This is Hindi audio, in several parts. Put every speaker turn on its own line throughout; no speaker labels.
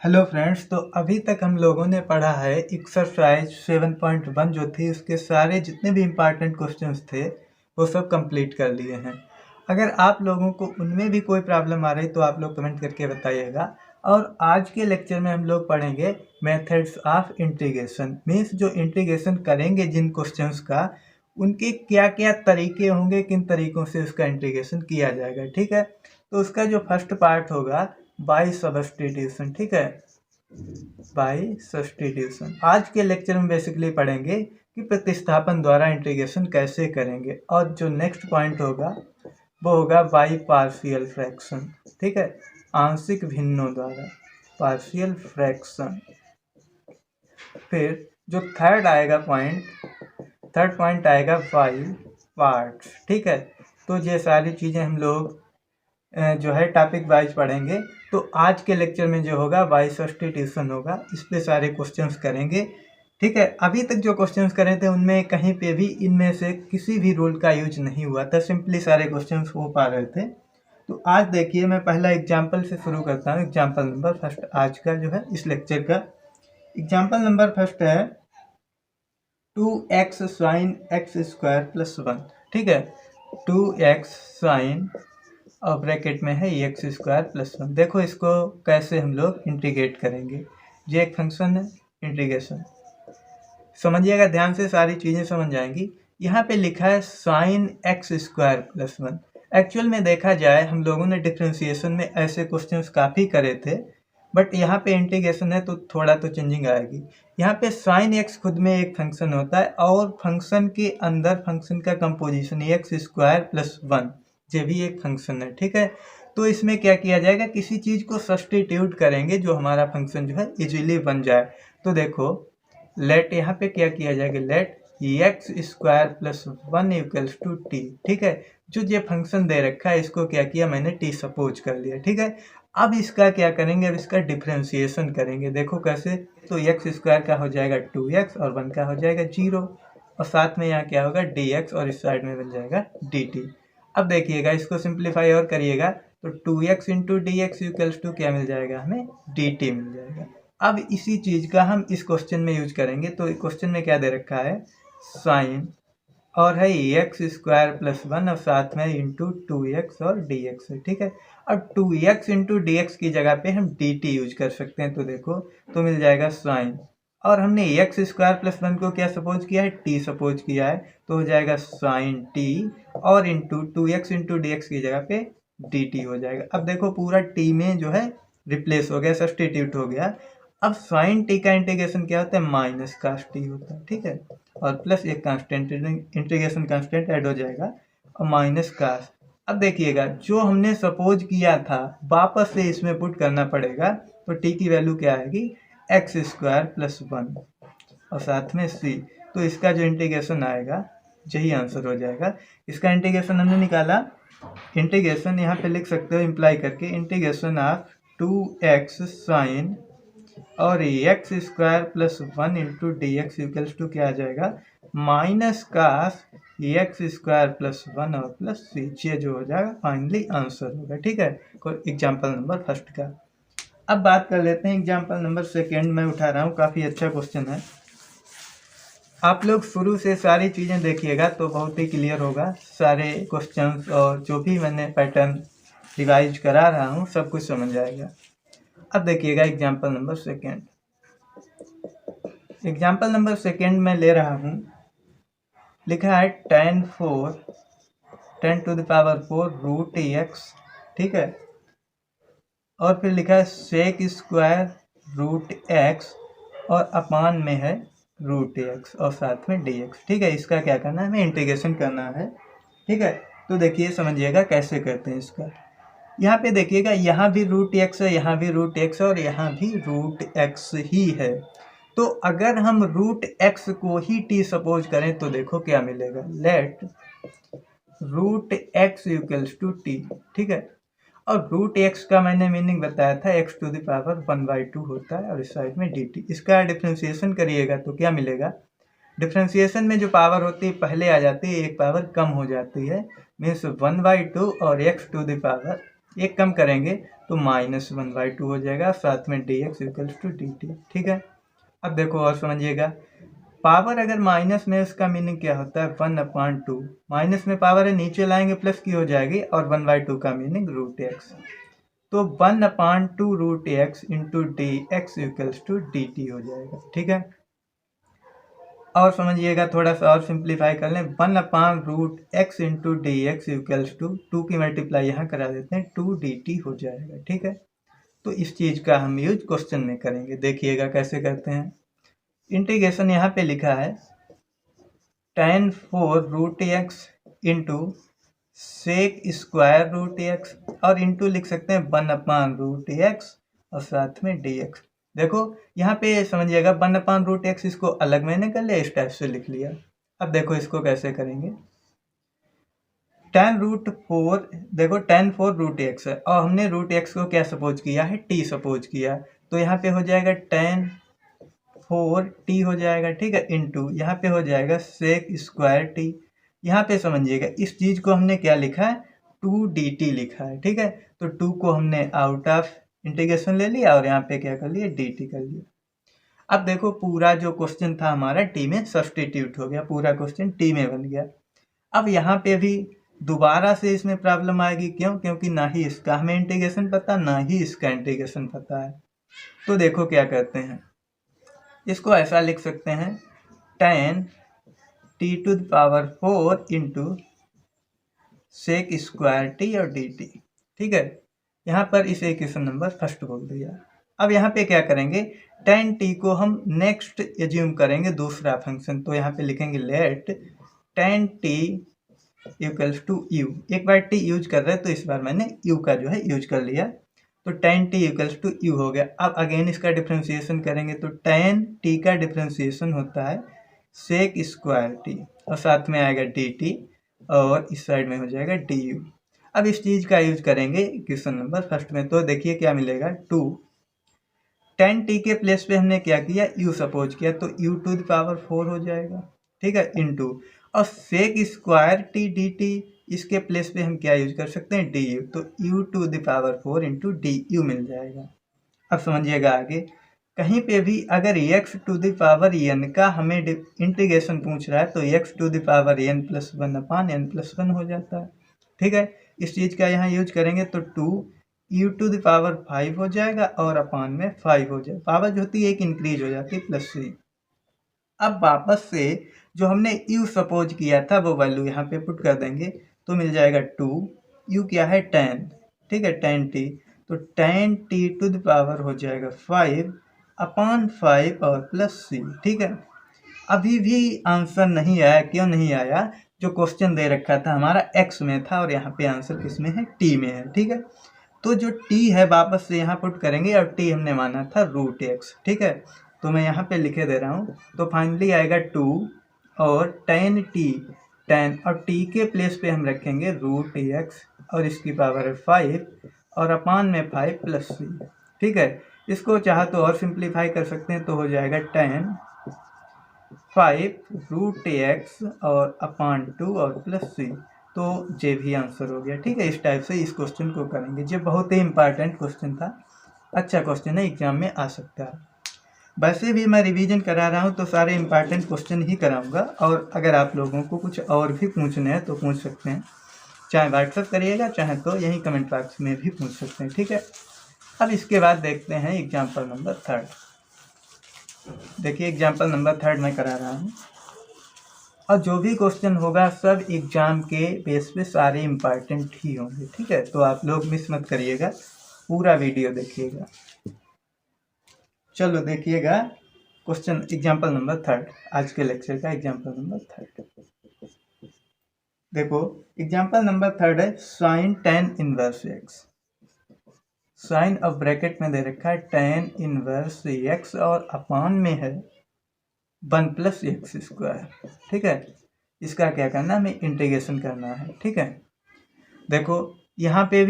हेलो फ्रेंड्स, तो अभी तक हम लोगों ने पढ़ा है एक्सरसाइज 7.1 जो थी उसके सारे जितने भी इम्पॉर्टेंट क्वेश्चंस थे वो सब कंप्लीट कर लिए हैं। अगर आप लोगों को उनमें भी कोई प्रॉब्लम आ रही तो आप लोग कमेंट करके बताइएगा। और आज के लेक्चर में हम लोग पढ़ेंगे मेथड्स ऑफ इंटीग्रेशन, मीन्स जो इंटीग्रेशन करेंगे जिन क्वेश्चंस का उनके क्या क्या तरीके होंगे, किन तरीकों से उसका इंटीग्रेशन किया जाएगा। ठीक है, तो उसका जो फर्स्ट पार्ट होगा बाय सब्स्टिट्यूशन। ठीक है, बाय सब्स्टिट्यूशन आज के लेक्चर में बेसिकली पढ़ेंगे कि प्रतिस्थापन द्वारा इंटीग्रेशन कैसे करेंगे। और जो नेक्स्ट पॉइंट होगा वो होगा बाय पार्शियल फ्रैक्शन। ठीक है, आंशिक भिन्नों द्वारा पार्शियल फ्रैक्शन। फिर जो थर्ड पॉइंट आएगा बाय पार्ट्स। ठीक है, तो ये सारी चीज़ें हम लोग जो है टॉपिक वाइज पढ़ेंगे। तो आज के लेक्चर में जो होगा बाय सब्स्टिट्यूशन होगा, इस पे सारे क्वेश्चंस करेंगे। ठीक है, अभी तक जो क्वेश्चंस करे थे उनमें कहीं पे भी इनमें से किसी भी रूल का यूज नहीं हुआ था, सिंपली सारे क्वेश्चंस हो पा रहे थे। तो आज देखिए, मैं पहला एग्जाम्पल से शुरू करता हूँ। एग्जाम्पल नंबर फर्स्ट आज का जो है इस लेक्चर का एग्जाम्पल नंबर फर्स्ट है 2x sine x square plus 1। ठीक है, 2x साइन और ब्रैकेट में है एक्स स्क्वायर प्लस 1। देखो इसको कैसे हम लोग इंटीग्रेट करेंगे। ये एक फंक्शन है, इंटीग्रेशन समझिएगा ध्यान से, सारी चीज़ें समझ जाएंगी। यहाँ पे लिखा है sine x square plus 1। Actual में देखा जाए हम लोगों ने डिफ्रेंसिएशन में ऐसे क्वेश्चंस काफ़ी करे थे, बट यहाँ पे इंटीग्रेशन है तो थोड़ा तो चेंजिंग आएगी। यहाँ पे साइन एक्स खुद में एक फंक्शन होता है और फंक्शन के अंदर फंक्शन का कंपोजिशन एक्स स्क्वायर प्लस 1 ये भी एक फंक्शन है। ठीक है, तो इसमें क्या किया जाएगा, किसी चीज़ को सब्स्टिट्यूट करेंगे जो हमारा फंक्शन जो है इजीली बन जाए। तो देखो लेट यहाँ पे क्या किया जाएगा, let x square plus 1 equals to t. ठीक है, जो ये फंक्शन दे रखा है इसको क्या किया मैंने टी सपोज कर लिया। ठीक है, अब इसका क्या करेंगे, अब इसका डिफ्रेंसिएशन करेंगे। देखो कैसे, तो एक्स स्क्वायर का हो जाएगा 2x और 1 का हो जाएगा 0 और साथ में यहाँ क्या होगा dx और इस साइड में बन जाएगा dt। अब देखिएगा इसको सिंप्लीफाई और करिएगा तो 2x into d x equals to क्या मिल जाएगा, हमें dt मिल जाएगा। अब इसी चीज़ का हम इस क्वेश्चन में यूज करेंगे। तो क्वेश्चन में क्या दे रखा है, साइन और है एक्स स्क्वायर प्लस 1 और साथ में इंटू 2x और dx है। ठीक है, अब 2x इंटू डी एक्स की जगह पे हम dt यूज कर सकते हैं। तो देखो तो मिल जाएगा साइन, और हमने एक्स स्क्वायर प्लस 1 को क्या सपोज किया है, टी सपोज किया है, तो हो जाएगा साइन टी और into 2x into d x की जगह पे dt हो जाएगा। अब देखो पूरा t में जो है रिप्लेस हो गया, सब्स्टिट्यूट हो गया। अब साइन टी का इंटीग्रेशन क्या होता है, माइनस कास टी होता है। ठीक है, और प्लस एक कांस्टेंट, इंटीग्रेशन कांस्टेंट ऐड हो जाएगा और माइनस कास। अब देखिएगा जो हमने सपोज किया था वापस से इसमें पुट करना पड़ेगा। तो टी की वैल्यू क्या आएगी, एक्स स्क्वायर प्लस 1 और साथ में सी। तो इसका जो इंटीग्रेशन आएगा यही आंसर हो जाएगा। इसका इंटीग्रेशन हमने निकाला, इंटीग्रेशन यहाँ पे लिख सकते हो इम्प्लाई करके, इंटीग्रेशन ऑफ 2x साइन और x square plus 1 into d x equals to क्या आ जाएगा, minus cos x square plus 1 और प्लस सी। ये जो हो जाएगा फाइनली आंसर होगा। ठीक है, एग्जाम्पल नंबर फर्स्ट का। अब बात कर लेते हैं एग्जाम्पल नंबर सेकेंड। मैं उठा रहा हूँ, काफ़ी अच्छा क्वेश्चन है। आप लोग शुरू से सारी चीज़ें देखिएगा तो बहुत ही क्लियर होगा। सारे क्वेश्चंस और जो भी मैंने पैटर्न रिवाइज करा रहा हूँ सब कुछ समझ जाएगा। अब देखिएगा example number second. Example number second में ले रहा हूँ, लिखा है 10 to the power 4 root x. ठीक है, और फिर लिखा है सेक स्क्वायर रूट एक्स और अपान में है रूट एक्स और साथ में डी एक्स। ठीक है, इसका क्या करना है, हमें इंटीग्रेशन करना है। ठीक है, तो देखिए समझिएगा कैसे करते हैं इसका। यहाँ पे देखिएगा यहाँ भी रूट एक्स है, यहाँ भी रूट एक्स है और यहाँ भी रूट एक्स ही है। तो अगर हम रूट एक्स को ही टी सपोज करें तो देखो क्या मिलेगा, let root x equals to t. ठीक है, और रूट एक्स का मैंने मीनिंग बताया था एक्स टू द पावर 1/2 होता है और इस साइड में dt। इसका डिफ्रेंसिएशन करिएगा तो क्या मिलेगा, डिफ्रेंसिएशन में जो पावर होती है पहले आ जाती है, एक पावर कम हो जाती है, मीन्स 1/2 और एक्स टू द पावर एक कम करेंगे तो -1/2 हो जाएगा, साथ में dx इक्वल्स टू dt। ठीक है, अब देखो और समझिएगा, पावर अगर माइनस में, उसका मीनिंग क्या होता है, 1/2। माइनस में पावर है, नीचे लाएंगे प्लस की हो जाएगी, और 1/2 का मीनिंग √x। तो 1/2 √x into dx equals to dt हो जाएगा। ठीक है, और समझिएगा, थोड़ा सा और सिंप्लीफाई कर लें, 1/√x into d x equals to 2 की मल्टीप्लाई यहाँ करा देते हैं, 2 dt हो जाएगा। ठीक है, तो इस चीज़ का हम यूज क्वेश्चन में करेंगे। देखिएगा कैसे करते हैं। इंटीग्रेशन यहाँ पे लिखा है tan 4 √x into sec square √x, और इंटू लिख सकते हैं 1/√x और साथ में dx। देखो यहाँ पे समझिएगा, 1/√x इसको अलग मैंने कर लिया, इस टाइप से लिख लिया। अब देखो इसको कैसे करेंगे। tan√4, देखो tan 4 √x है, और हमने √x को क्या सपोज किया है, t सपोज किया, तो यहाँ पे हो जाएगा tan 4t हो जाएगा। ठीक है, इंटू यहाँ पे हो जाएगा सेक स्क्वायर t। यहाँ पे समझिएगा, इस चीज़ को हमने क्या लिखा है, 2 dt लिखा है। ठीक है, तो 2 को हमने आउट ऑफ इंटीग्रेशन ले लिया, और यहाँ पे क्या कर लिया, dt कर लिया। अब देखो पूरा जो क्वेश्चन था हमारा t में सब्सटीट्यूट हो गया, पूरा क्वेश्चन t में बन गया। अब यहाँ पे भी दोबारा से इसमें प्रॉब्लम आएगी, क्यों, क्योंकि ना ही इसका हमें इंटीग्रेशन पता, ना ही इसका इंटीग्रेशन पता है। तो देखो क्या करते हैं, इसको ऐसा लिख सकते हैं, tan t⁴ into sec square t और dt। ठीक है, यहाँ पर इसे इक्वेशन नंबर फर्स्ट बोल दिया। अब यहाँ पे क्या करेंगे, tan t को हम नेक्स्ट एज्यूम करेंगे दूसरा फंक्शन, तो यहाँ पे लिखेंगे let tan t equals to u। एक बार t यूज कर रहे हैं, तो इस बार मैंने u का जो है यूज कर लिया, तो tan t equals to u हो गया। अब अगेन इसका डिफ्रेंशिएशन करेंगे, तो tan t का डिफ्रेंशिएशन होता है सेक स्क्वायर t, और साथ में आएगा dt, और इस साइड में हो जाएगा du। अब इस चीज़ का यूज करेंगे क्वेश्चन नंबर फर्स्ट में, तो देखिए क्या मिलेगा, 2 tan t के प्लेस पे हमने क्या किया, u सपोज किया, तो u⁴ हो जाएगा। ठीक है, इंटू और सेक स्क्वायर टी dt, इसके प्लेस पे हम क्या यूज कर सकते हैं, du, तो u⁴ इंटू du मिल जाएगा। अब समझिएगा आगे, कहीं पे भी अगर x⁴n का हमें इंटीग्रेशन पूछ रहा है, तो x⁴n + 1/n+1 हो जाता है। ठीक है, इस चीज़ का यहाँ यूज करेंगे, तो 2u⁵ हो जाएगा, और अपान में 5 हो जाएगा, पावर जो होती है एक इंक्रीज हो जाती है, +3। अब वापस से जो हमने u सपोज किया था वो वैल्यू यहाँ पे पुट कर देंगे, तो मिल जाएगा 2, u क्या है, tan। ठीक है, tan t, तो tan t⁴ हो जाएगा 5/5 और +c। ठीक है, अभी भी आंसर नहीं आया, क्यों नहीं आया, जो क्वेश्चन दे रखा था हमारा x में था, और यहाँ पे आंसर किस में है, t में है। ठीक है, तो जो t है वापस से यहाँ पुट करेंगे, और t हमने माना था √x। ठीक है, तो मैं यहाँ पे लिखे दे रहा हूँ, तो फाइनली आएगा 2 और tan t, tan और t के प्लेस पे हम रखेंगे √x, और इसकी पावर है 5, और अपान में 5 + c। ठीक है, इसको चाहे तो और सिंप्लीफाई कर सकते हैं, तो हो जाएगा tan 5 √x और अपान 2 और +c, तो ये भी आंसर हो गया। ठीक है, इस टाइप से इस क्वेश्चन को करेंगे। ये बहुत ही इंपॉर्टेंट क्वेश्चन था, अच्छा क्वेश्चन है, एग्जाम में आ सकता है। वैसे भी मैं रिवीजन करा रहा हूँ, तो सारे इंपॉर्टेंट क्वेश्चन ही कराऊंगा, और अगर आप लोगों को कुछ और भी पूछने हैं तो पूछ सकते हैं, चाहे व्हाट्सएप करिएगा, चाहे तो यहीं कमेंट बॉक्स में भी पूछ सकते हैं। ठीक है, अब इसके बाद देखते हैं एग्जाम्पल नंबर 3। देखिए एग्जाम्पल नंबर 3 मैं करा रहा हूँ, और जो भी क्वेश्चन होगा सब एग्जाम के बेस पे सारे इम्पॉर्टेंट ही होंगे। ठीक है, तो आप लोग मिस मत करिएगा, पूरा वीडियो देखिएगा। चलो देखिएगा क्वेश्चन एग्जाम्पल नंबर 3, आज के लेक्चर का एग्जाम्पल नंबर 3। देखो एग्जाम्पल नंबर 3 है sin tan inverse x। Sine अब ब्रैकेट में दे रखा है tan इनवर्स x, और अपान में है 1 + x²। ठीक है, इसका क्या करना है, हमें इंटीग्रेशन करना है। ठीक है, देखो यहाँ पे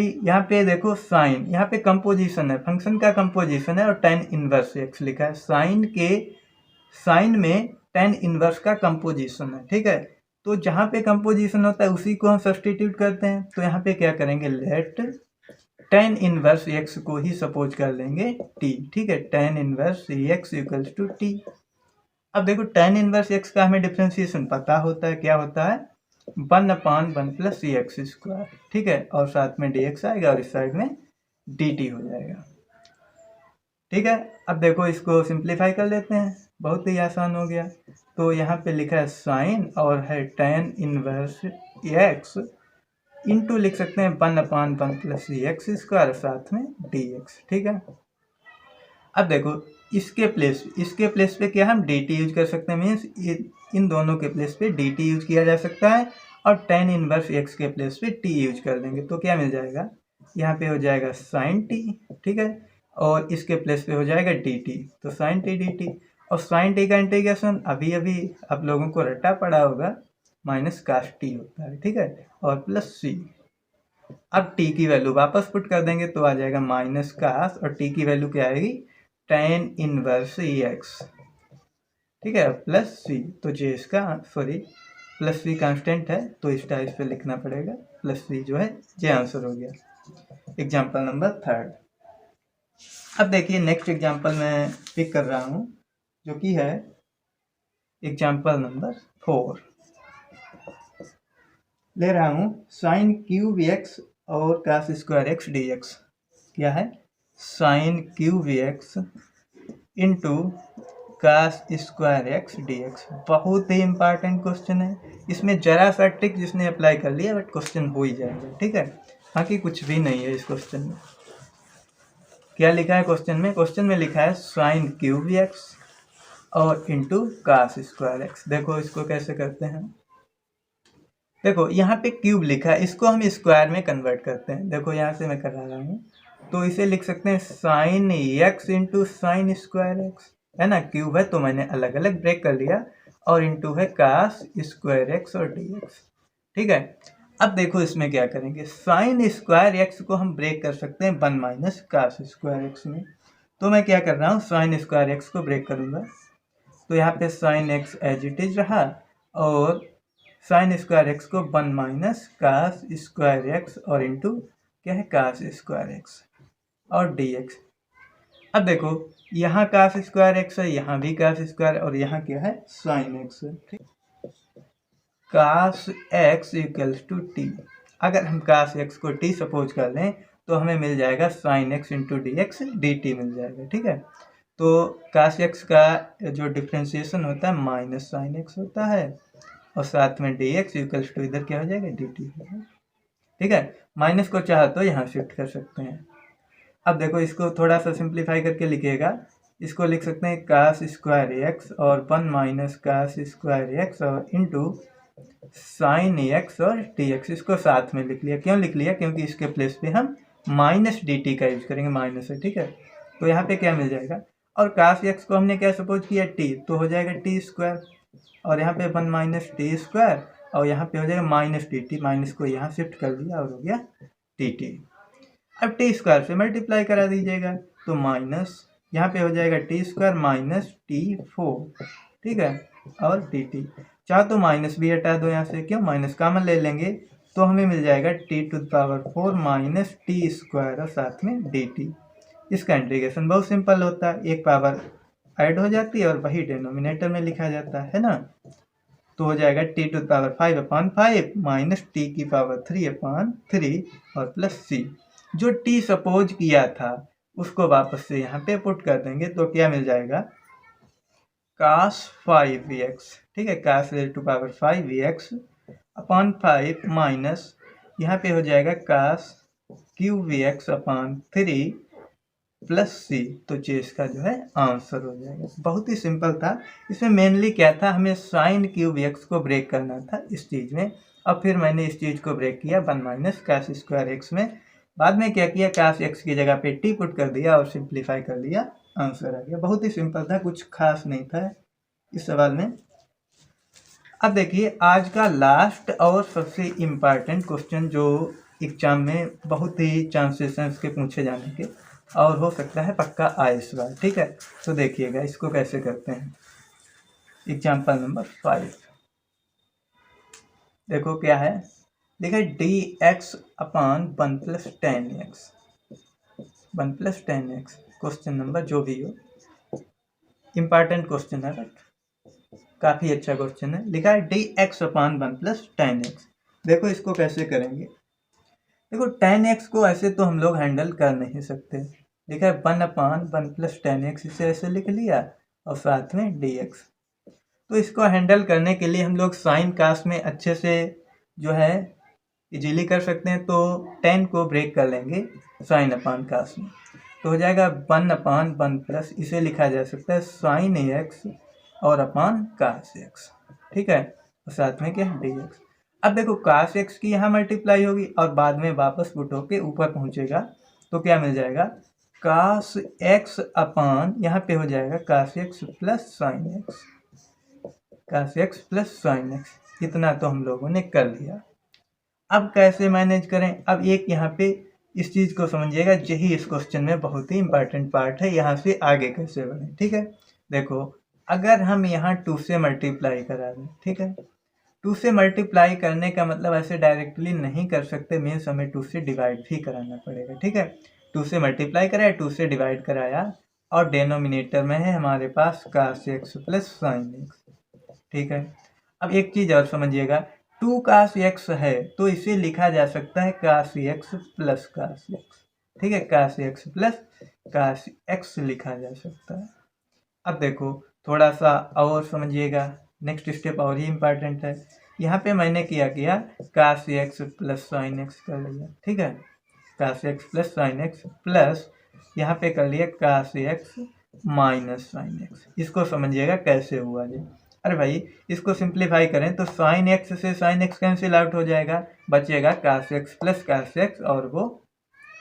देखो साइन, यहाँ पे कंपोजिशन है, फंक्शन का कंपोजिशन है, और tan इनवर्स x लिखा है। साइन में tan इनवर्स का कंपोजिशन है। ठीक है, तो जहाँ पे कंपोजिशन होता है उसी को हम सब्सटीट्यूट करते हैं, तो यहाँ पे क्या करेंगे, लेट tan इनवर्स x को ही सपोज कर लेंगे t, ठीक है। tan inverse x equals to t। अब देखो tan इनवर्स x का हमें डिफ्रेंसिएशन पता होता है, क्या होता है 1/1 प्लस एक्स स्क्वायर, ठीक है, और साथ में dx आएगा और इस साइड में dt हो जाएगा, ठीक है। अब देखो इसको सिंप्लीफाई कर लेते हैं, बहुत ही आसान हो गया। तो यहाँ पे लिखा है साइन और है tan इनवर्स x इंटू लिख सकते हैं 1/1 प्लस एक्स स्क्वायर साथ में dx, ठीक है। अब देखो इसके प्लेस पे क्या हम dt यूज कर सकते हैं, मीन्स इन दोनों के प्लेस पे dt यूज किया जा सकता है और tan इनवर्स x के प्लेस पे t यूज कर देंगे तो क्या मिल जाएगा, यहाँ पे हो जाएगा sin t, ठीक है, और इसके प्लेस पे हो जाएगा dt, तो sin t dt। और sin t का इंटीग्रेशन अभी अभी आप लोगों को रटा पड़ा होगा, माइनस कास t होता है, ठीक है, और प्लस c। अब t की वैल्यू वापस पुट कर देंगे तो आ जाएगा माइनस कास, और t की वैल्यू क्या आएगी tan इनवर्स x, ठीक है, प्लस c। तो जे इसका प्लस c कांस्टेंट है तो इस टाइप पे लिखना पड़ेगा, प्लस c जो है जे आंसर हो गया एग्जाम्पल नंबर 3। अब देखिए नेक्स्ट एग्जाम्पल मैं पिक कर रहा हूँ जो कि है एग्जाम्पल नंबर 4। ले रहा हूँ साइन क्यूब एक्स और cos square x d x. क्या है, sine cube x into cos square x d x. बहुत ही इंपॉर्टेंट क्वेश्चन है, इसमें जरा सा ट्रिक जिसने अप्लाई कर लिया बट क्वेश्चन हो ही जाएगा, ठीक है। बाकी कुछ भी नहीं है इस क्वेश्चन में। क्या लिखा है क्वेश्चन में लिखा है साइन क्यूब एक्स और इंटू कास स्क्वायर एक्स। देखो इसको कैसे करते हैं, देखो यहाँ पे क्यूब लिखा है, इसको हम स्क्वायर में कन्वर्ट करते हैं। देखो यहाँ से मैं कर रहा हूँ, तो इसे लिख सकते हैं sign x into sine square x, है ना, क्यूब है तो मैंने अलग अलग ब्रेक कर लिया, और इंटू है कास स्क्वायर एक्स और डी एक्स, ठीक है। अब देखो इसमें क्या करेंगे, साइन स्क्वायर एक्स को हम ब्रेक कर सकते हैं 1 माइनस कास स्क्वायर एक्स में। तो मैं क्या कर रहा हूँ, साइन स्क्वायर एक्स को ब्रेक करूँगा, तो यहाँ पे sine x as it is रहा, और साइन स्क्वायर एक्स को 1 माइनस कास स्क्वायर एक्स और इंटू क्या है कास स्क्वायर एक्स और डी एक्स। अब देखो यहाँ कास स्क्वायर एक्स है, यहाँ भी कास स्क्वायर, और यहाँ क्या है साइन एक्स है, ठीक। Cos x equals to t. अगर हम कास एक्स को टी सपोज कर लें तो हमें मिल जाएगा sine x into d x d t मिल जाएगा, ठीक है। तो कास एक्स का जो डिफ्रेंसिएशन होता है माइनस साइन एक्स होता है, और साथ में डी एक्स इक्वल्स टू इधर क्या हो जाएगा डी टी, ठीक है। माइनस को चाहे तो यहाँ शिफ्ट कर सकते हैं। अब देखो इसको थोड़ा सा सिंप्लीफाई करके लिखिएगा, इसको लिख सकते हैं कास स्क्वायर एक्स और 1 माइनस कास स्क्वायर एक्स और इंटू साइन एक्स और डी एक्स। इसको साथ में लिख लिया, क्यों लिख लिया, क्योंकि इसके प्लेस पे हम माइनस डी टी का यूज करेंगे, माइनस है, ठीक है। तो यहाँ पे क्या मिल जाएगा, और कास एक्स को हमने क्या सपोज किया टी, तो हो जाएगा टी स्क्वायर, और यहाँ पे 1 माइनस टी स्क्वायर, और यहाँ पे हो जाएगा माइनस टी टी, माइनस को यहाँ शिफ्ट कर दिया और हो गया टी टी। अब टी स्क्वायर से मल्टीप्लाई करा दीजिएगा, तो माइनस यहाँ पे हो जाएगा टी स्क्वायर माइनस टी 4, ठीक है, और टी टी। चाहे तो माइनस भी हटा दो यहाँ से, क्यों, माइनस कॉमन ले लेंगे तो हमें मिल जाएगा t to the power 4 minus t square और साथ में डी टी। इसका इंटीग्रेशन बहुत सिंपल होता है, एक पावर ऐड हो जाती है और वही डिनोमिनेटर में लिखा जाता है ना। तो हो जाएगा t to the power 5/5 minus t की पावर 3/3 और प्लस सी। जो टी सपोज किया था उसको वापस से यहाँ पे पुट कर देंगे तो क्या मिल जाएगा कास 5x, ठीक है, कास टू पावर 5x/5 माइनस यहाँ पे हो जाएगा कास क्यूब x/3 प्लस सी। तो जे इसका जो है आंसर हो जाएगा। बहुत ही सिंपल था, इसमें मेनली क्या था, हमें साइन क्यूब एक्स को ब्रेक करना था इस चीज़ में, और फिर मैंने इस चीज़ को ब्रेक किया 1 माइनस कास स्क्वायर एक्स में। बाद में क्या किया, कास एक्स की जगह पे टी पुट कर दिया और सिंप्लीफाई कर लिया, आंसर आ गया। बहुत ही सिंपल था, कुछ खास नहीं था इस सवाल में। अब देखिए आज का लास्ट और सबसे इम्पॉर्टेंट क्वेश्चन जो एग्जाम में बहुत ही चांसेस हैं उसके पूछे जाने के, और हो सकता है पक्का आए इस बार, ठीक है। तो देखिएगा इसको कैसे करते हैं। एग्जाम्पल नंबर 5 देखो क्या है, लिखा है D x upon 1 plus 10 x. 1 plus ten x, question number जो भी हो, इम्पॉर्टेंट क्वेश्चन है बट काफ़ी अच्छा क्वेश्चन है। लिखा है डी एक्स अपान 1 प्लस टेन एक्स। देखो इसको कैसे करेंगे। देखो टेन एक्स को ऐसे तो हम लोग हैंडल कर नहीं सकते। लिखा है 1 अपान 1 प्लस टेन एक्स, इसे ऐसे लिख लिया और साथ में डी एक्स। तो इसको हैंडल करने के लिए हम लोग साइन कास में अच्छे से जो है इजीली कर सकते हैं। तो 10 को ब्रेक कर लेंगे साइन अपान कास में, तो हो जाएगा 1 अपान 1 प्लस, इसे लिखा जा सकता है साइन एक्स और अपान कास एक्स। ठीक है, और साथ में क्या डी एक्स। अब देखो कास एक्स की यहाँ मल्टीप्लाई होगी और बाद में वापस पुट होके ऊपर पहुँचेगा, तो क्या मिल जाएगा कास एक्स अपान, यहाँ पे हो जाएगा कास एक्स प्लस साइन एक्स, कास एक्स प्लस साइन एक्स। इतना तो हम लोगों ने कर लिया। अब कैसे मैनेज करें। अब एक यहाँ पे इस चीज़ को समझिएगा, यही इस क्वेश्चन में बहुत ही इंपॉर्टेंट पार्ट है, यहाँ से आगे कैसे बढ़े। ठीक है, देखो अगर हम यहाँ 2 से मल्टीप्लाई करा दें, ठीक है, 2 से मल्टीप्लाई करने का मतलब ऐसे डायरेक्टली नहीं कर सकते, मीन्स हमें 2 से डिवाइड भी कराना पड़ेगा। ठीक है, 2 से मल्टीप्लाई कराया, 2 से डिवाइड कराया और डेनोमिनेटर में है हमारे पास कास एक्स प्लस साइन एक्स। ठीक है, अब एक चीज़ और समझिएगा, 2 कास एक्स है तो इसे लिखा जा सकता है cos x plus cos x. ठीक है, cos x plus cos x लिखा जा सकता है। अब देखो थोड़ा सा और समझिएगा, नेक्स्ट स्टेप और ही इम्पॉर्टेंट है। यहाँ पे मैंने किया cos x plus sine x कर लिया। ठीक है, cos x plus sine x plus यहाँ पे कर लिया cos x minus sine x. इसको समझिएगा कैसे हुआ ये। अरे भाई इसको सिंप्लीफाई करें तो साइन एक्स से साइन एक्स कैंसिल आउट हो जाएगा, बचेगा कास एक्स प्लस कास एक्स और वो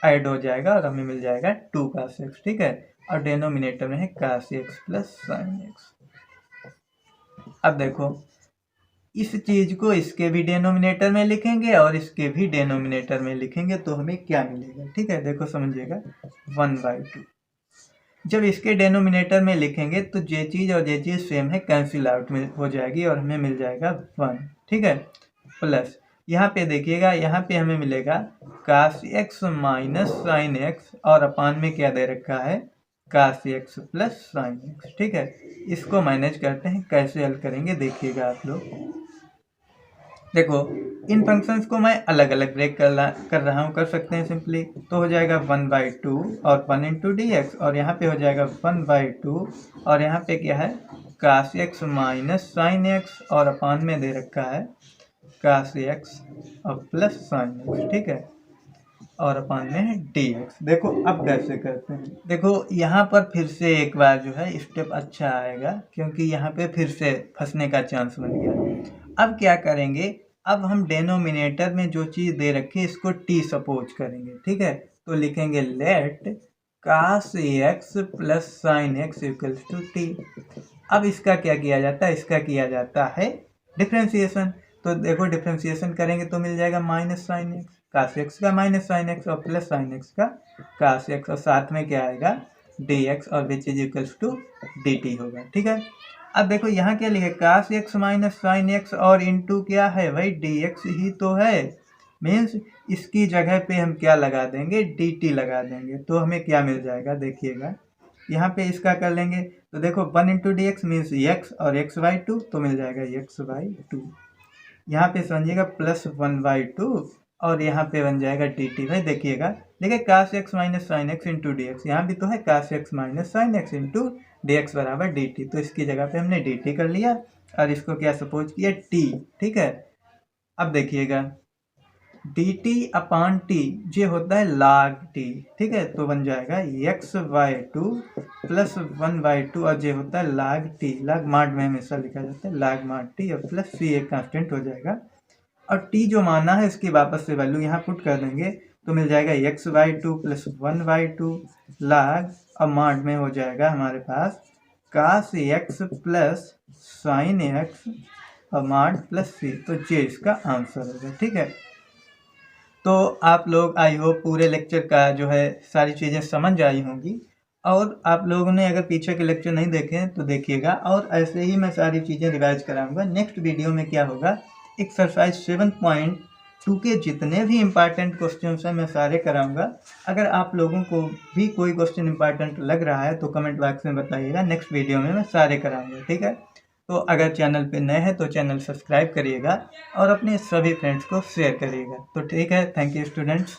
ऐड हो जाएगा और हमें मिल जाएगा 2 कास एक्स। ठीक है, और डेनोमिनेटर में है cos x plus sine x. अब देखो इस चीज को इसके भी डेनोमिनेटर में लिखेंगे और इसके भी डेनोमिनेटर में लिखेंगे तो हमें क्या मिलेगा। ठीक है, देखो समझिएगा 1/2। जब इसके डेनोमिनेटर में लिखेंगे तो ये चीज़ और ये चीज़ सेम है, कैंसिल आउट में हो जाएगी और हमें मिल जाएगा 1। ठीक है, प्लस यहाँ पे देखिएगा, यहाँ पे हमें मिलेगा कास एक्स माइनस साइन एक्स और अपान में क्या दे रखा है cos x plus sine x. ठीक है, इसको मैनेज करते हैं, कैसे हल करेंगे देखिएगा आप लोग। देखो इन फंक्शंस को मैं अलग अलग ब्रेक कर रहा हूँ, कर सकते हैं सिंपली। तो हो जाएगा 1/2 और 1 इंटू डी एक्स, और यहाँ पे हो जाएगा 1/2 और यहाँ पे क्या है cos x minus sine x और अपान में दे रखा है कास एक्स और प्लस साइन एक्स। ठीक है, और अपान में है डी एक्स। देखो अब कैसे करते हैं। देखो यहाँ पर फिर से एक बार जो है स्टेप अच्छा आएगा, क्योंकि यहाँ पे फिर से फंसने का चांस बन गया। अब क्या करेंगे, अब हम डेनोमिनेटर में जो चीज़ दे रखी है इसको टी सपोज करेंगे। ठीक है, तो लिखेंगे let cos x plus sine x equals to t. अब इसका क्या किया जाता है, इसका किया जाता है डिफ्रेंसिएशन। तो देखो डिफ्रेंसिएशन करेंगे तो मिल जाएगा माइनस साइन एक्स, कास एक्स का माइनस साइन एक्स और प्लस साइन एक्स का कास एक्स, और साथ में क्या आएगा डी एक्स और which is equals to d t होगा। ठीक है, अब देखो यहाँ क्या लिखे cos x minus sine x और इंटू क्या है भाई डी एक्स ही तो है, मीन्स इसकी जगह पे हम क्या लगा देंगे डी टी लगा देंगे, तो हमें क्या मिल जाएगा देखिएगा। यहाँ पे इसका कर लेंगे तो देखो 1 into d x means x और x/2, तो मिल जाएगा x/2। यहाँ पे समझिएगा प्लस 1/2 और यहाँ पे बन जाएगा डी टी। भाई देखिएगा, देखिए cos x minus sine x into d x, यहाँ भी तो है cos x minus sine x into d x बराबर डी टी, तो इसकी जगह पे हमने डी टी कर लिया और इसको क्या सपोज किया टी। ठीक है, अब देखिएगा डी टी अपान टी ये होता है लाग टी। ठीक है, तो बन जाएगा x/2 प्लस 1/2 और ये होता है लाग टी, लाग माड में हमेशा लिखा जाता है लाग माड टी और प्लस सी एक कांस्टेंट हो जाएगा, और टी जो माना है इसकी वापस से वैल्यू यहाँ पुट कर देंगे तो मिल जाएगा x/2 प्लस 1/2 लाग, और माड में हो जाएगा हमारे पास कास एक्स प्लस साइन एक्स और माड प्लस सी, तो ये इसका आंसर होगा। ठीक है, तो आप लोग आई होप पूरे लेक्चर का जो है सारी चीज़ें समझ आई होंगी, और आप लोगों ने अगर पीछे के लेक्चर नहीं देखे हैं तो देखिएगा, और ऐसे ही मैं सारी चीज़ें रिवाइज कराऊंगा। नेक्स्ट वीडियो में क्या होगा, एक्सरसाइज 2 के जितने भी इम्पॉर्टेंट क्वेश्चन हैं मैं सारे कराऊंगा। अगर आप लोगों को भी कोई क्वेश्चन इम्पॉर्टेंट लग रहा है तो कमेंट बॉक्स में बताइएगा, नेक्स्ट वीडियो में मैं सारे कराऊंगा, ठीक है। तो अगर चैनल पे नए हैं तो चैनल सब्सक्राइब करिएगा और अपने सभी फ्रेंड्स को शेयर करिएगा। तो ठीक है, थैंक यू स्टूडेंट्स।